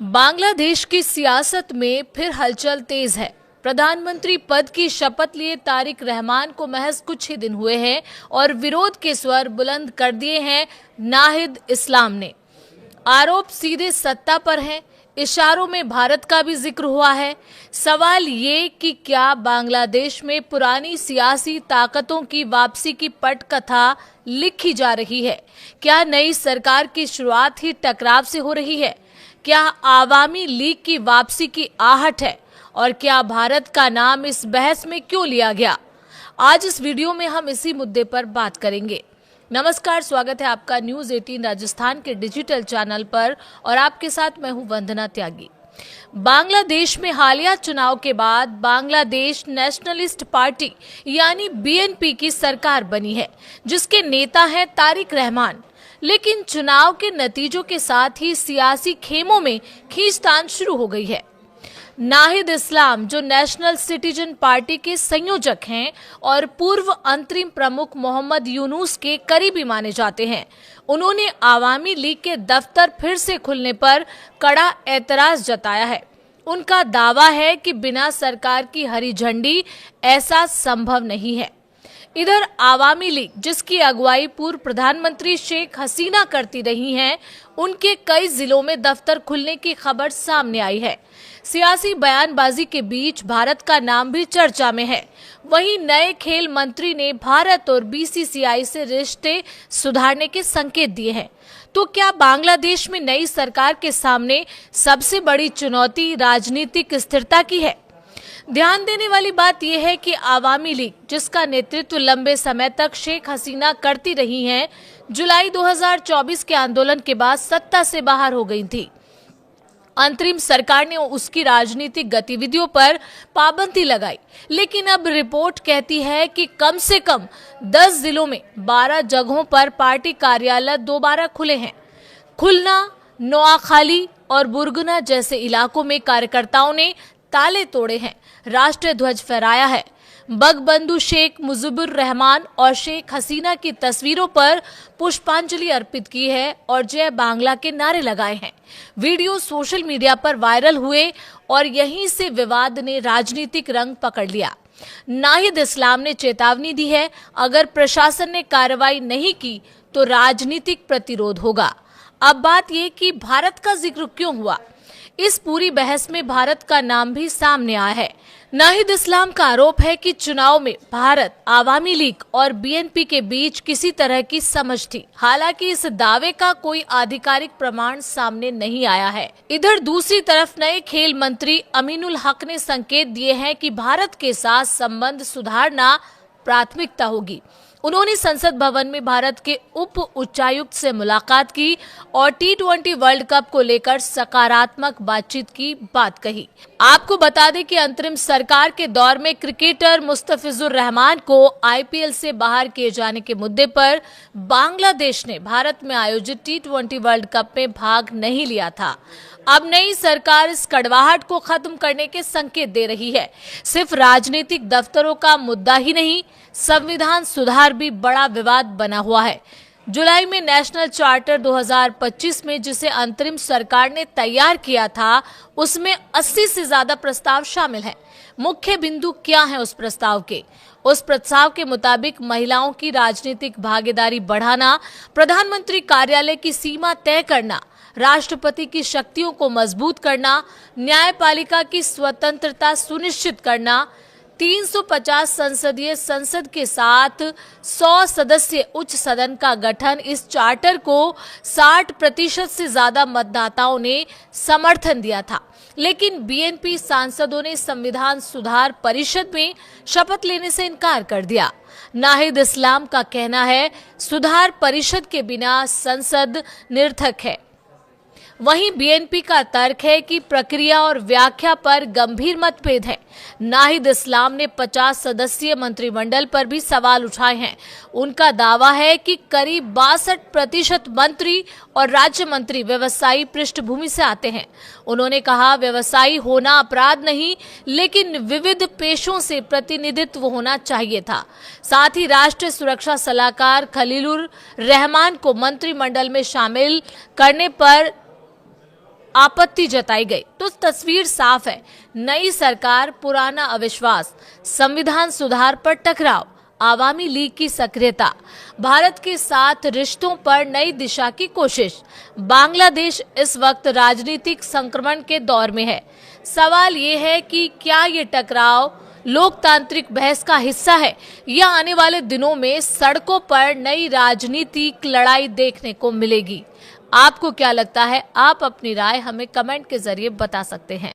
बांग्लादेश की सियासत में फिर हलचल तेज है। प्रधानमंत्री पद की शपथ लिए तारिक रहमान को महज कुछ ही दिन हुए हैं और विरोध के स्वर बुलंद कर दिए हैं नाहिद इस्लाम ने। आरोप सीधे सत्ता पर हैं, इशारों में भारत का भी जिक्र हुआ है। सवाल ये कि क्या बांग्लादेश में पुरानी सियासी ताकतों की वापसी की पटकथा लिखी जा रही है? क्या नई सरकार की शुरुआत ही टकराव से हो रही है? क्या आवामी लीग की वापसी की आहट है? और क्या भारत का नाम इस बहस में क्यों लिया गया? आज इस वीडियो में हम इसी मुद्दे पर बात करेंगे। नमस्कार, स्वागत है आपका न्यूज 18 राजस्थान के डिजिटल चैनल पर और आपके साथ मैं हूं वंदना त्यागी। बांग्लादेश में हालिया चुनाव के बाद बांग्लादेश नेशनलिस्ट पार्टी यानी बीएनपी की सरकार बनी है, जिसके नेता हैं तारिक रहमान। लेकिन चुनाव के नतीजों के साथ ही सियासी खेमों में खींचतान शुरू हो गई है। नाहिद इस्लाम, जो नेशनल सिटीजन पार्टी के संयोजक हैं और पूर्व अंतरिम प्रमुख मोहम्मद यूनुस के करीबी माने जाते हैं, उन्होंने आवामी लीग के दफ्तर फिर से खुलने पर कड़ा एतराज जताया है। उनका दावा है कि बिना सरकार की हरी झंडी ऐसा संभव नहीं है। इधर आवामी लीग, जिसकी अगुवाई पूर्व प्रधानमंत्री शेख हसीना करती रही हैं, उनके कई जिलों में दफ्तर खुलने की खबर सामने आई है। सियासी बयानबाजी के बीच भारत का नाम भी चर्चा में है। वहीं नए खेल मंत्री ने भारत और बीसीसीआई से रिश्ते सुधारने के संकेत दिए हैं। तो क्या बांग्लादेश में नई सरकार के सामने सबसे बड़ी चुनौती राजनीतिक स्थिरता की है? ध्यान देने वाली बात यह है कि आवामी लीग, जिसका नेतृत्व लंबे समय तक शेख हसीना करती रही हैं, जुलाई 2024 के आंदोलन के बाद सत्ता से बाहर हो गई थी। अंतरिम सरकार ने उसकी राजनीतिक गतिविधियों पर पाबंदी लगाई, लेकिन अब रिपोर्ट कहती है कि कम से कम 10 जिलों में 12 जगहों पर पार्टी कार्यालय दोबारा खुले हैं। खुलना, नोआखाली और बुरगुना जैसे इलाकों में कार्यकर्ताओं ने ताले तोड़े हैं, राष्ट्रीय ध्वज फहराया है, बगबंधु शेख मुजीबुर रहमान और शेख हसीना की तस्वीरों पर पुष्पांजलि अर्पित की है और जय बांग्ला के नारे लगाए हैं। वीडियो सोशल मीडिया पर वायरल हुए और यहीं से विवाद ने राजनीतिक रंग पकड़ लिया। नाहिद इस्लाम ने चेतावनी दी है, अगर प्रशासन ने कार्रवाई नहीं की तो राजनीतिक प्रतिरोध होगा। अब बात यह कि भारत का जिक्र क्यों हुआ? इस पूरी बहस में भारत का नाम भी सामने आया है। नाहिद इस्लाम का आरोप है कि चुनाव में भारत, आवामी लीग और बीएनपी के बीच किसी तरह की समझ थी। हालांकि इस दावे का कोई आधिकारिक प्रमाण सामने नहीं आया है। इधर दूसरी तरफ नए खेल मंत्री अमीनुल हक ने संकेत दिए हैं कि भारत के साथ संबंध सुधारना प्राथमिकता होगी। उन्होंने संसद भवन में भारत के उप उच्चायुक्त से मुलाकात की और T20 वर्ल्ड कप को लेकर सकारात्मक बातचीत की बात कही। आपको बता दें कि अंतरिम सरकार के दौर में क्रिकेटर मुस्तफिजुर रहमान को आईपीएल से बाहर किए जाने के मुद्दे पर बांग्लादेश ने भारत में आयोजित T20 वर्ल्ड कप में भाग नहीं लिया था। अब नई सरकार इस कड़वाहट को खत्म करने के संकेत दे रही है। सिर्फ राजनीतिक दफ्तरों का मुद्दा ही नहीं, संविधान सुधार भी बड़ा विवाद बना हुआ है। जुलाई में नेशनल चार्टर 2025 में, जिसे अंतरिम सरकार ने तैयार किया था, उसमें 80 से ज्यादा प्रस्ताव शामिल हैं। मुख्य बिंदु क्या है उस प्रस्ताव के? उस प्रस्ताव के मुताबिक महिलाओं की राजनीतिक भागीदारी बढ़ाना, प्रधानमंत्री कार्यालय की सीमा तय करना, राष्ट्रपति की शक्तियों को मजबूत करना, न्यायपालिका की स्वतंत्रता सुनिश्चित करना, 350 संसदीय संसद के साथ 100 सदस्य उच्च सदन का गठन। इस चार्टर को 60% से ज्यादा मतदाताओं ने समर्थन दिया था, लेकिन बीएनपी सांसदों ने संविधान सुधार परिषद में शपथ लेने से इनकार कर दिया। नाहिद इस्लाम का कहना है, सुधार परिषद के बिना संसद निरर्थक है। वहीं बीएनपी का तर्क है कि प्रक्रिया और व्याख्या पर गंभीर मतभेद है। नाहिद इस्लाम ने 50 सदस्यीय मंत्रिमंडल पर भी सवाल उठाए हैं। उनका दावा है कि करीब 62% मंत्री और राज्य मंत्री व्यवसायी पृष्ठभूमि से आते हैं। उन्होंने कहा, व्यवसायी होना अपराध नहीं, लेकिन विविध पेशों से प्रतिनिधित्व होना चाहिए था। साथ ही राष्ट्रीय सुरक्षा सलाहकार खलीलुर रहमान को मंत्रिमंडल में शामिल करने पर आपत्ति जताई गई तो तस्वीर साफ है। नई सरकार, पुराना अविश्वास, संविधान सुधार पर टकराव, आवामी लीग की सक्रियता, भारत के साथ रिश्तों पर नई दिशा की कोशिश। बांग्लादेश इस वक्त राजनीतिक संक्रमण के दौर में है। सवाल ये है कि क्या ये टकराव लोकतांत्रिक बहस का हिस्सा है या आने वाले दिनों में सड़कों पर नई राजनीतिक लड़ाई देखने को मिलेगी। आपको क्या लगता है? आप अपनी राय हमें कमेंट के जरिए बता सकते हैं।